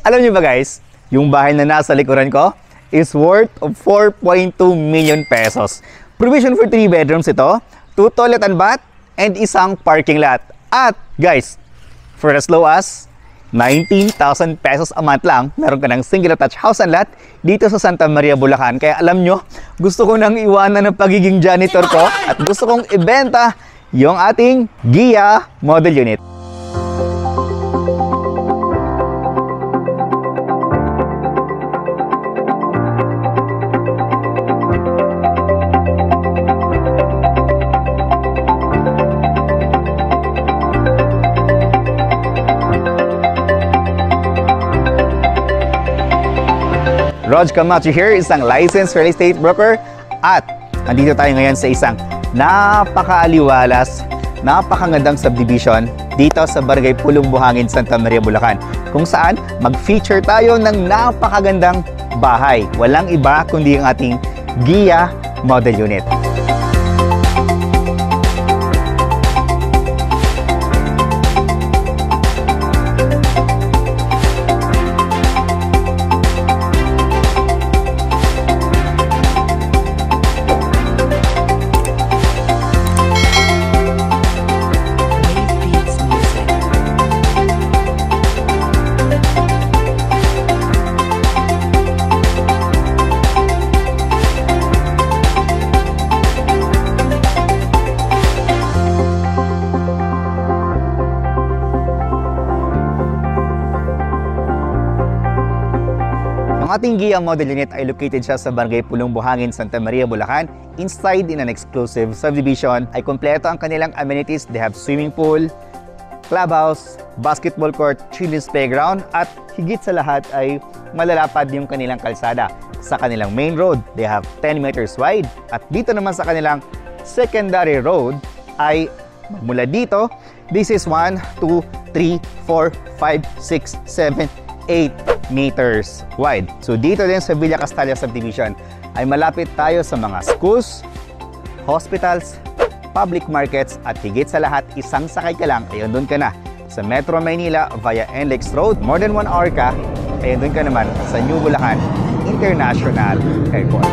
Alam niyo ba guys, yung bahay na nasa likuran ko is worth of 4.2 million pesos. Provision for 3 bedrooms ito, 2 toilet and bath, and isang parking lot. At guys, for as low as 19,000 pesos a month lang, meron ka ng single attached house and lot dito sa Santa Maria, Bulacan. Kaya alam nyo, gusto ko nang iwanan ng pagiging janitor ko at gusto kong ibenta yung ating Gia model unit. Rog Camacho here, isang licensed real estate broker at andito tayo ngayon sa isang napakaaliwalas, napakagandang subdivision dito sa Barangay Pulong Buhangin, Santa Maria, Bulacan, kung saan mag-feature tayo ng napakagandang bahay. Walang iba kundi ang ating Gia model unit. Ang ating Gia model unit ay located siya sa Barangay Pulong Buhangin, Santa Maria, Bulacan. Inside in an exclusive subdivision ay kompleto ang kanilang amenities. They have swimming pool, clubhouse, basketball court, children's playground, at higit sa lahat ay malalapad yung kanilang kalsada. Sa kanilang main road, they have 10 meters wide. At dito naman sa kanilang secondary road ay mula dito, this is 1, 2, 3, 4, 5, 6, 7, 8 meters wide. So dito din sa Villa Castalia subdivision ay malapit tayo sa mga schools, hospitals, public markets, at higit sa lahat, isang sakay ka lang, ayun doon ka na sa Metro Maynila via NLEX Road. More than 1 hour ka, ayun doon ka naman sa New Bulacan International Airport.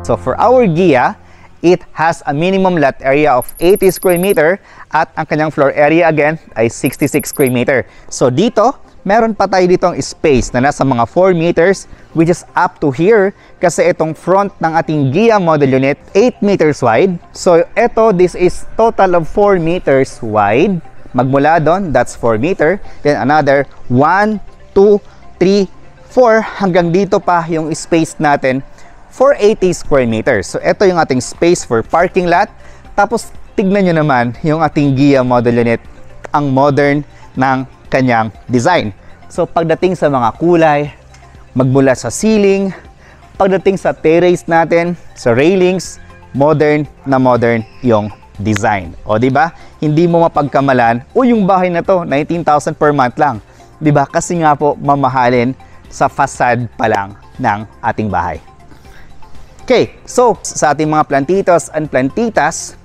So for our Gia, it has a minimum lot area of 80 square meter at ang kanyang floor area again ay 66 square meter. So dito, meron pa tayo ditong space na nasa mga 4 meters which is up to here kasi itong front ng ating Gia model unit 8 meters wide. So ito, this is total of 4 meters wide. Magmula doon, that's 4 meter. Then another 1, 2, 3, 4 hanggang dito pa yung space natin for 80 square meters. So ito yung ating space for parking lot. Tapos tignan nyo naman yung ating Gia model unit, ang modern ng kanyang design. So pagdating sa mga kulay, magmula sa ceiling, pagdating sa terrace natin, sa railings, modern na modern yung design. O di ba? Hindi mo mapagkamalan, o yung bahay na to 19,000 per month lang. Di ba? Kasi nga po mamahalin sa facade pa lang ng ating bahay. Okay, so sa ating mga plantitos and plantitas,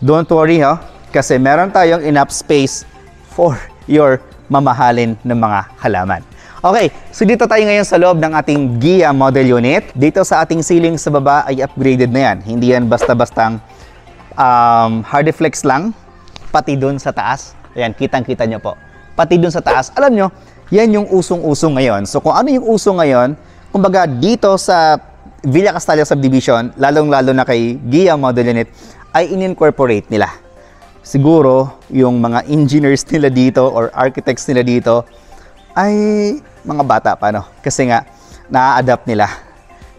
don't worry kasi meron tayong enough space for your mamahalin ng mga halaman. Okay, so dito tayo ngayon sa loob ng ating Gia model unit. Dito sa ating ceiling sa baba ay upgraded na yan. Hindi yan basta-bastang hardiflex lang, pati dun sa taas. Ayan, kitang-kita nyo po. Pati dun sa taas, alam nyo, yan yung usong-usong ngayon. So kung ano yung usong ngayon, kumbaga dito sa Villa Castalia subdivision, lalong-lalo na kay Gia model unit, ay in-incorporate nila. Siguro, yung mga engineers nila dito or architects nila dito ay mga bata pa, no? Kasi nga, na-adapt nila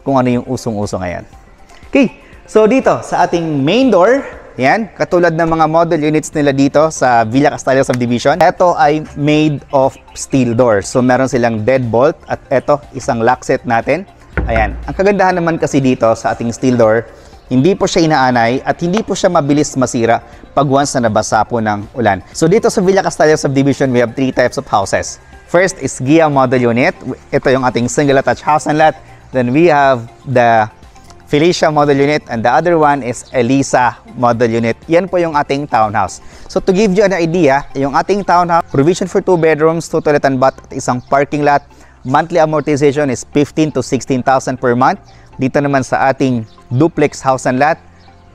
kung ano yung usong-uso ngayon. Okay, so dito sa ating main door, yan, katulad ng mga model units nila dito sa Villa Castalia subdivision, ito ay made of steel door. So meron silang deadbolt at ito, isang lock set natin. Ayan, ang kagandahan naman kasi dito sa ating steel door, hindi po siya inaanay at hindi po siya mabilis masira pag once na nabasa po ng ulan. So dito sa Villa Castello subdivision, we have 3 types of houses. First is Gia Model Unit. Ito yung ating single attached house and lot. Then we have the Felicia Model Unit, and the other one is Elisa Model Unit. Yan po yung ating townhouse. So to give you an idea, yung ating townhouse, provision for 2 bedrooms, 2 toilet and bath, at isang parking lot. Monthly amortization is 15,000 to 16,000 per month. Dito naman sa ating duplex house and lot,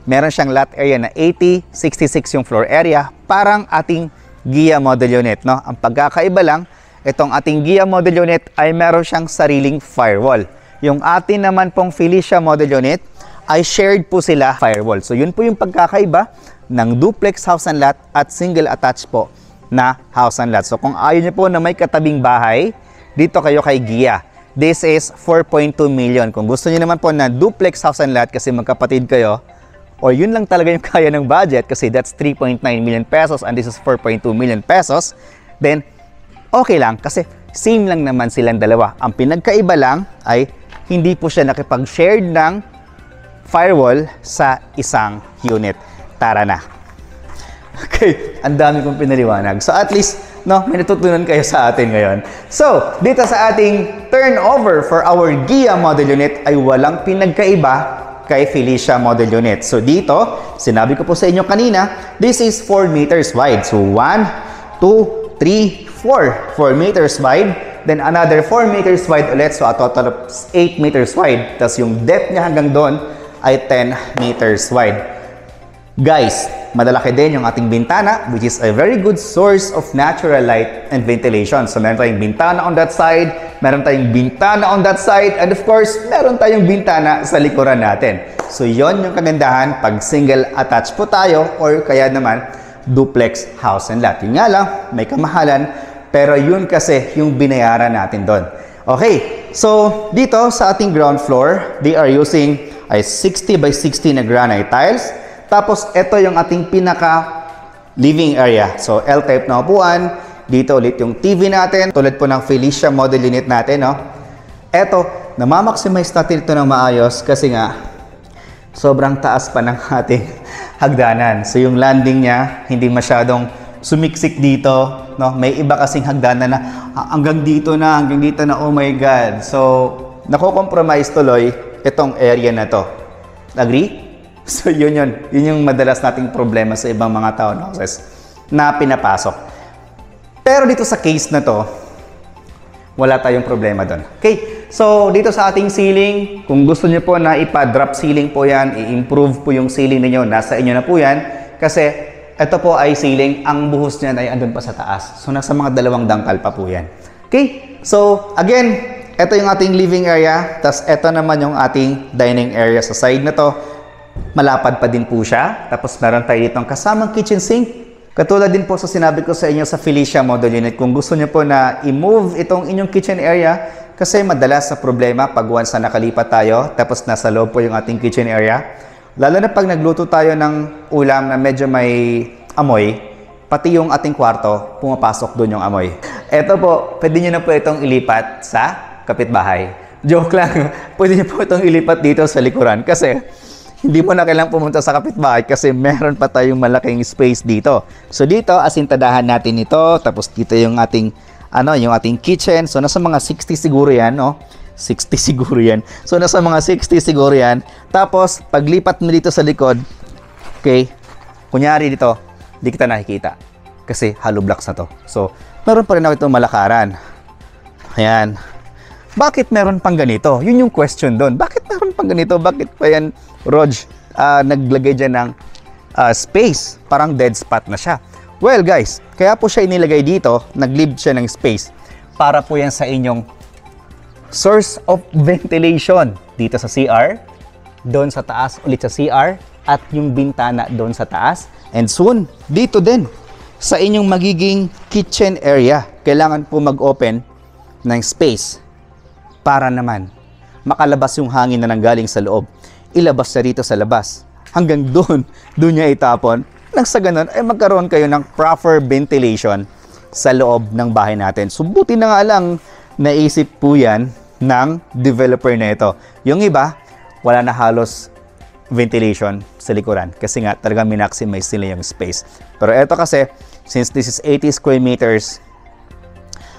meron siyang lot area na 80, 66 yung floor area, parang ating Gia Model Unit, no? Ang pagkakaiba lang, itong ating Gia Model Unit ay meron siyang sariling firewall. Yung atin naman pong Felicia Model Unit ay shared po sila firewall. So yun po yung pagkakaiba ng duplex house and lot at single attached po na house and lot. So kung ayaw nyo po na may katabing bahay, dito kayo kay Gia. This is 4.2 million. Kung gusto niyo naman po na duplex house and lot kasi magkapatid kayo, or yun lang talaga yung kaya ng budget kasi that's 3.9 million pesos and this is 4.2 million pesos, then okay lang kasi same lang naman silang dalawa. Ang pinagkaiba lang ay hindi po siya nakipag-shared ng firewall sa isang unit. Tara na. Okay, ang dami kong pinaliwanag. So at least, no, may natutunan kayo sa atin ngayon. So, dito sa ating turnover for our Gia Model Unit ay walang pinagkaiba kay Felicia Model Unit. So dito, sinabi ko po sa inyo kanina, this is 4 meters wide. So 1, 2, 3, 4. 4 meters wide. Then another 4 meters wide ulit. So a total of 8 meters wide. Tapos yung depth niya hanggang doon ay 10 meters wide. Guys, madalaki din yung ating bintana, which is a very good source of natural light and ventilation. So meron tayong bintana on that side, meron tayong bintana on that side, and of course, meron tayong bintana sa likuran natin. So yon yung kagandahan pag single attached po tayo or kaya naman duplex house and lot. Yun nga lang, may kamahalan, pero yun kasi yung binayaran natin doon. Okay, so dito sa ating ground floor, they are using ay 60 by 60 na granite tiles. Tapos ito yung ating pinaka living area. So L-type na upuan. Dito ulit yung TV natin. Tulad po ng Felicia Model Unit natin, no? Ito, namamaximize natin ito ng maayos kasi nga sobrang taas pa ng ating hagdanan. So yung landing niya, hindi masyadong sumiksik dito, no? May iba kasing hagdanan na hanggang dito na, oh my God. So, nako-compromise tuloy itong area na to. Agree? So, yun yung madalas nating problema sa ibang mga townhouses na pinapasok. Pero dito sa case na to, wala tayong problema doon. Okay, so dito sa ating ceiling, kung gusto niyo po na ipa-drop ceiling po yan, i-improve po yung ceiling niyo, nasa inyo na po yan. Kasi ito po ay ceiling, ang buhos niyan ay andun pa sa taas. So nasa mga 2 dangkal pa po yan. Okay, so again, ito yung ating living area, tas ito naman yung ating dining area sa side na to. Malapad pa din po siya. Tapos meron tayo ditong kasamang kitchen sink. Katulad din po sa sinabi ko sa inyo sa Felicia Model Unit, kung gusto niyo po na i-move itong inyong kitchen area, kasi madalas sa problema pag once na nakalipat tayo, tapos nasa loob po yung ating kitchen area, lalo na pag nagluto tayo ng ulam na medyo may amoy, pati yung ating kwarto, pumapasok doon yung amoy. Ito po, pwede niyo na po itong ilipat sa kapitbahay. Joke lang, pwede niyo po itong ilipat dito sa likuran kasi hindi mo na kailangang pumunta sa kapitbahay kasi meron pa tayong malaking space dito. So dito, asintadahan natin ito. Tapos dito yung ating, yung ating kitchen. So nasa mga 60 siguro yan, no? 60 siguro yan. So nasa mga 60 siguro yan. Tapos, paglipat mo dito sa likod, okay, kunyari dito, di kita nakikita. Kasi hollow blocks na to. So, meron pa rin ako itong malakaran. Ayan. Bakit meron pang ganito? Yun yung question doon. Bakit meron pang ganito? Bakit pa yan, Rog, naglagay dyan ng space? Parang dead spot na siya. Well, guys, kaya po siya inilagay dito, nag-leave siya ng space para po yan sa inyong source of ventilation. Dito sa CR, doon sa taas ulit sa CR, at yung bintana doon sa taas. And soon, dito din, sa inyong magiging kitchen area, kailangan po mag-open ng space para naman makalabas yung hangin na nanggaling sa loob. Ilabas siya rito sa labas. Hanggang doon niya itapon. Nang sa ganun, ay magkaroon kayo ng proper ventilation sa loob ng bahay natin. So, buti na nga lang naisip po yan ng developer na ito. Yung iba, wala na halos ventilation sa likuran kasi nga talagang minmaximize nila yung space. Pero ito kasi, since this is 80 square meters,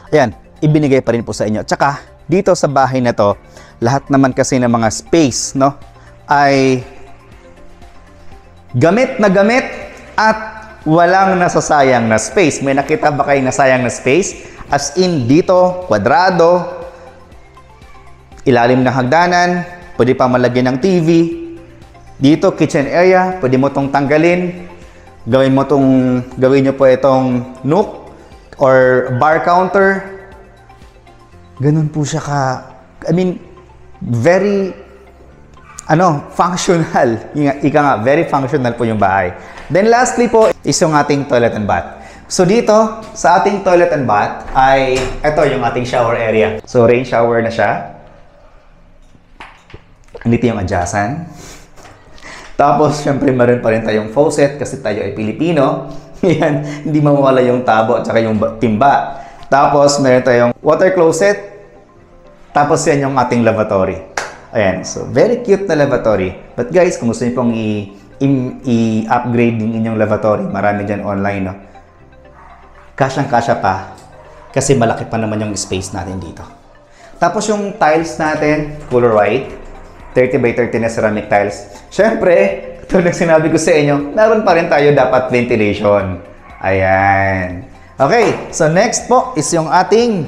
ayan, ibinigay pa rin po sa inyo. Tsaka, dito sa bahay na to, lahat naman kasi ng mga space, no, ay gamit na gamit at walang nasasayang na space. May nakita ba kayo nasayang na space? As in, dito, kwadrado, ilalim ng hagdanan, pwede pa malagyan ng TV. Dito, kitchen area, pwede mo itong tanggalin. Gawin nyo po itong nook or bar counter. Ganun po siya very, functional. Ika nga, very functional po yung bahay. Then lastly po is yung ating toilet and bath. So dito, sa ating toilet and bath ay, ito yung ating shower area. So rain shower na siya. Dito yung adjacent. Tapos, syempre, meron pa rin tayong faucet kasi tayo ay Pilipino. Yan, hindi mawawala yung tabo at saka yung timba. Tapos, meron tayong water closet. Tapos, yan yung ating lavatory. Ayan, so very cute na lavatory. But guys, kung gusto niyo pong i-upgrade yung inyong lavatory, marami dyan online, no? Kasyang-kasya pa kasi malaki pa naman yung space natin dito. Tapos yung tiles natin, color white, 30 by 30 na ceramic tiles. Siyempre, tulad sinabi ko sa inyo, naroon pa rin tayo dapat ventilation. Ayan. Okay, so next po is yung ating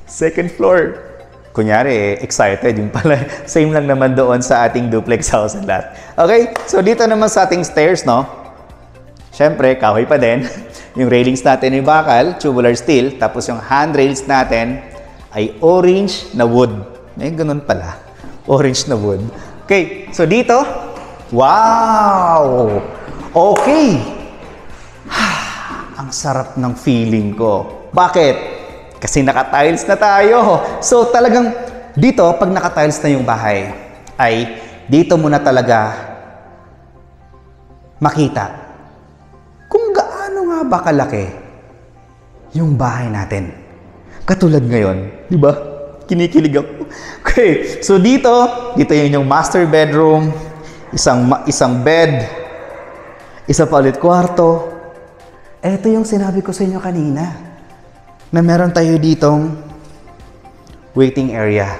second floor. Kunyari, excited yung pala. Same lang naman doon sa ating duplex house and lot. Okay, so dito naman sa ating stairs, no? Siyempre, kahoy pa din. Yung railings natin ay bakal, tubular steel. Tapos yung handrails natin ay orange na wood. May ganun pala. Orange na wood. Okay, so dito, wow! Okay! Ang sarap ng feeling ko. Bakit? Kasi naka-tiles na tayo. So talagang dito, pag naka-tiles na yung bahay, ay dito mo na talaga makita kung gaano nga ba kalaki yung bahay natin. Katulad ngayon, di ba? Kinikilig ako. Okay, so dito yun yung master bedroom, isang bed, isa pa ulit kwarto. Ito yung sinabi ko sa inyo kanina, na meron tayo ditong waiting area.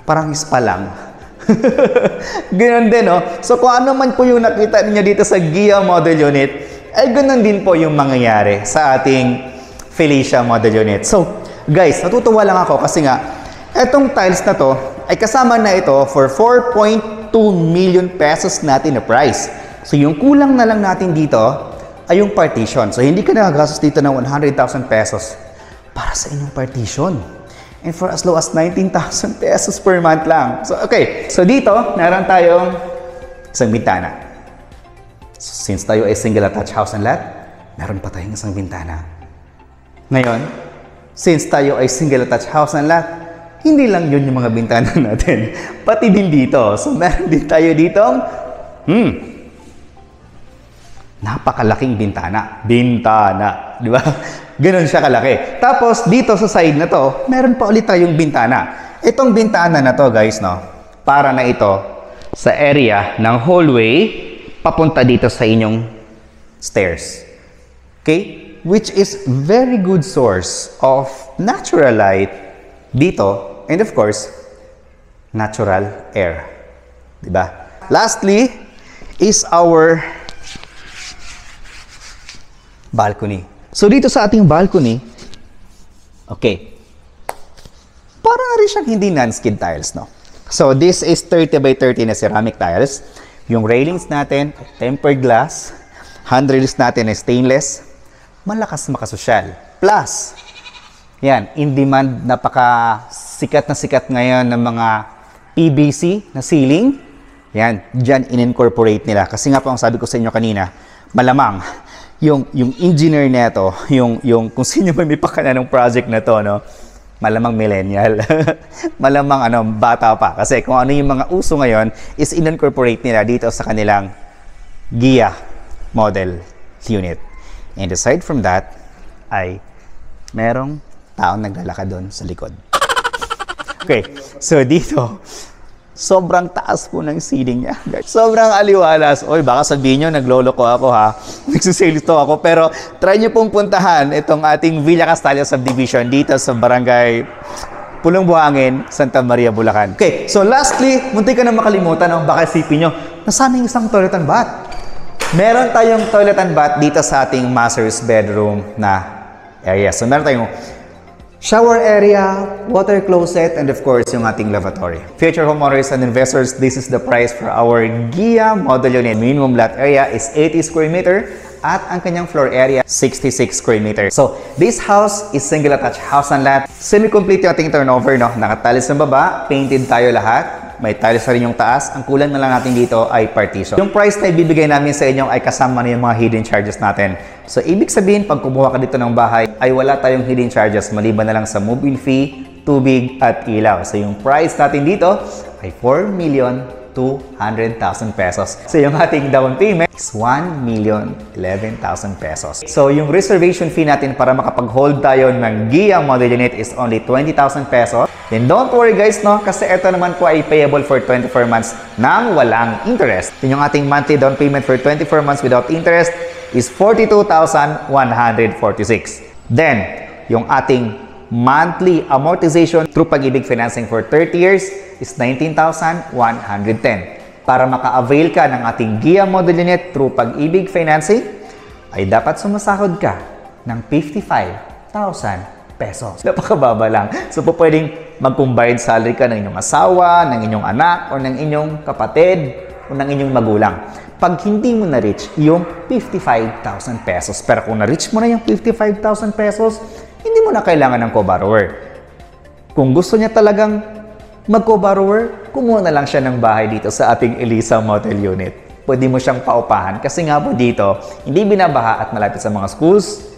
Parang spa lang. Ganun din, no? So kung ano man po yung nakita niyo dito sa Ghia model unit, ay ganun din po yung mangyayari sa ating Felicia model unit. So, guys, natutuwa lang ako kasi nga, etong tiles na to ay kasama na ito for 4.2 million pesos natin na price. So, yung kulang na lang natin dito ay yung partition. So, hindi ka nagagastos dito ng 100,000 pesos para sa inyong partition. And for as low as 19,000 pesos per month lang. So, okay. So, dito, meron tayong isang bintana. Since tayo ay single attached house and lot, meron pa tayong isang bintana. Ngayon, since tayo ay single attached house and lot, hindi lang yun yung mga bintana natin. Pati din dito. So, meron din tayo ditong, napakalaking bintana. Bintana. Di ba? Ganun siya kalaki. Tapos, dito sa side na to, meron pa ulit tayong bintana. Itong bintana na to, guys, no, para na ito sa area ng hallway papunta dito sa inyong stairs. Okay? Which is very good source of natural light dito and of course, natural air. Diba? Lastly is our balcony. So dito sa ating balcony, okay, parang rin siyang hindi non-skid tiles, no? So this is 30 by 30 na ceramic tiles. Yung railings natin, tempered glass. Handrails natin ay stainless. Malakas makasosyal. Plus, yan, in demand, napaka-sikat na sikat ngayon ng mga PVC na ceiling. Yan, dyan in-incorporate nila. Kasi nga po, ang sabi ko sa inyo kanina, malamang, yung engineer neto, yung kung sino may pakana ng project na to, no? Malamang millennial. Malamang bata pa. Kasi kung ano yung mga uso ngayon is in-incorporate nila dito sa kanilang Ghia model unit. And aside from that, ay merong taong naglalakad doon sa likod. Okay, so dito, Sobrang taas po ng ceiling niya, guys. Sobrang aliwalas. Oy, baka sabihin nyo, nagloloko ako ha. Nagsisalito ako. Pero try nyo pong puntahan itong ating Villa Castalia Subdivision dito sa Barangay Pulong Buhangin, Santa Maria, Bulacan. Okay, so lastly, munti ka na makalimutan ang baka isipin nyo, nasaan yung isang toilet and bath? Meron tayong toilet and bath dito sa ating master's bedroom na area. So meron tayong shower area, water closet, and of course, yung ating lavatory. Future homeowners and investors, this is the price for our Gia model unit. Minimum lot area is 80 square meter at ang kanyang floor area, 66 square meter. So, this house is single attached house and lot. Semi-complete yung ating turnover, no? Nakatiles ng baba, painted tayo lahat. May tiles na rin yung taas. Ang kulang na lang natin dito ay partition. Yung price na ibibigay namin sa inyo ay kasama na yung mga hidden charges natin. So, ibig sabihin, pag kumuha ka dito ng bahay, ay wala tayong hidden charges maliban na lang sa move-in fee, tubig, at ilaw. So, yung price natin dito ay 4,200,000 pesos. So, yung ating down payment is 1,011,000 pesos. So, yung reservation fee natin para makapag-hold tayo ng Gia model unit is only 20,000 pesos. Then don't worry guys, no? Kasi ito naman po ay payable for 24 months nang walang interest. Then yung ating monthly down payment for 24 months without interest is 42,146. Then, yung ating monthly amortization through Pag-ibig Financing for 30 years is 19,110. Para maka-avail ka ng ating Gia model unit through Pag-ibig Financing, ay dapat sumasahod ka ng 55,000 pesos. Napakababa lang. So, po pwedeng mag-combined salary ka ng inyong asawa, ng inyong anak, o ng inyong kapatid, o ng inyong magulang. Pag hindi mo na-reach yung 55,000 pesos, pero kung na-reach mo na yung 55,000 pesos, hindi mo na kailangan ng co-borrower. Kung gusto niya talagang mag-co-borrower, kumuha na lang siya ng bahay dito sa ating Elisa Motel Unit. Pwede mo siyang paupahan kasi nga po dito, hindi binabaha at malapit sa mga schools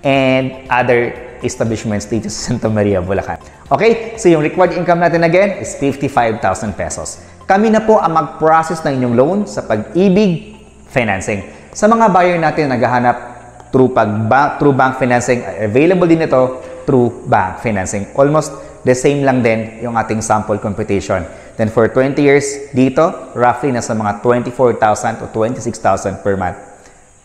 and other establishments dito sa Santa Maria, Bulacan. Okay? So yung required income natin again is 55,000 pesos. Kami na po ang mag-process ng inyong loan sa Pag-ibig Financing. Sa mga buyer natin na naghahanap through bank financing, available din ito through bank financing. Almost the same lang din yung ating sample computation. Then for 20 years dito, roughly nasa mga 24,000 to 26,000 per month.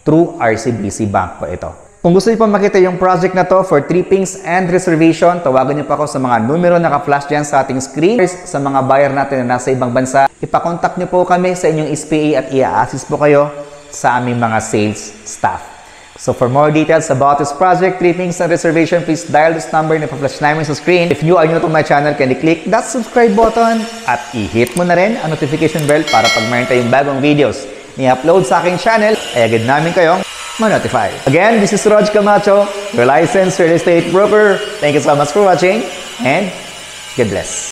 Through RCBC Bank po ito. Kung gusto niyo pa makita yung project na to for trippings and reservation, tawagan niyo pa ako sa mga numero na naka-flash dyan sa ating screen. Sa mga buyer natin na nasa ibang bansa, ipakontak niyo po kami sa inyong SPA at i-assist po kayo sa aming mga sales staff. So for more details about this project, trippings and reservation, please dial this number na pa-flash namin sa screen. If you are new to my channel, can you click that subscribe button at i-hit mo na rin ang notification bell para pag mayroon tayong bagong videos ni-upload sa aking channel, ay agad namin kayong ma-notify. Again, this is Rog Camacho, your licensed real estate broker. Thank you so much for watching and God bless.